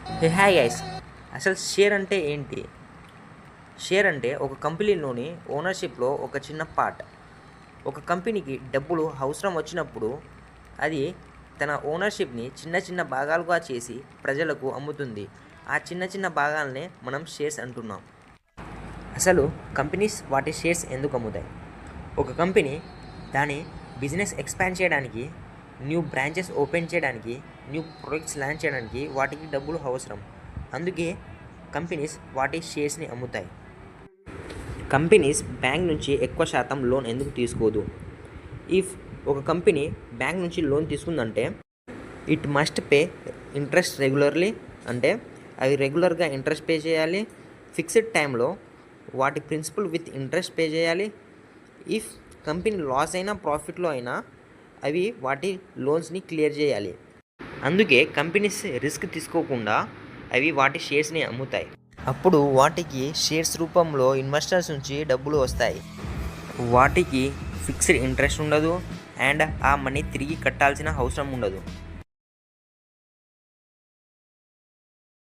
Hi guys. అసలు share అంటే ఏంటి? షేర్ అంటే ఒక కంపెనీలోని ఓనర్షిప్లో ఒక చిన్న పార్ట్. ఒక కంపెనీకి డబ్బులు అవసరం వచ్చినప్పుడు అది తన ఓనర్షిప్ని చిన్న చిన్న భాగాలుగా చేసి ప్రజలకు అమ్ముతుంది. ఆ చిన్న చిన్న భాగాలనే మనం షేర్స్ అంటున్నాం. అసలు కంపెనీస్ వాటి షేర్స్ ఎందుకు అమ్ముతాయి? ఒక కంపెనీ దాని బిజినెస్ ఎక్స్పాండ్ చేయడానికి, న్యూ బ్రాంచెస్ ఓపెన్ చేయడానికి, న్యూ ప్రొడక్ట్స్ లాంచ్ చేయడానికి వాటికి డబ్బులు అవసరం. అందుకే కంపెనీస్ వాటి షేర్స్ని అమ్ముతాయి. కంపెనీస్ బ్యాంక్ నుంచి ఎక్కువ శాతం లోన్ ఎందుకు తీసుకోదు? ఇఫ్ ఒక కంపెనీ బ్యాంక్ నుంచి లోన్ తీసుకుందంటే it must pay interest regularly, అంటే అవి రెగ్యులర్గా ఇంట్రెస్ట్ పే చేయాలి. ఫిక్స్డ్ టైంలో వాటి ప్రిన్సిపల్ విత్ ఇంట్రెస్ట్ పే చేయాలి. ఇఫ్ కంపెనీ లాస్ అయినా ప్రాఫిట్లో అయినా అవి వాటి లోన్స్ని క్లియర్ చేయాలి. అందుకే కంపెనీస్ రిస్క్ తీసుకోకుండా అవి వాటి షేర్స్ని అమ్ముతాయి. అప్పుడు వాటికి షేర్స్ రూపంలో ఇన్వెస్టర్స్ నుంచి డబ్బులు వస్తాయి. వాటికి ఫిక్స్డ్ ఇంట్రెస్ట్ ఉండదు అండ్ ఆ మనీ తిరిగి కట్టాల్సిన అవసరం ఉండదు.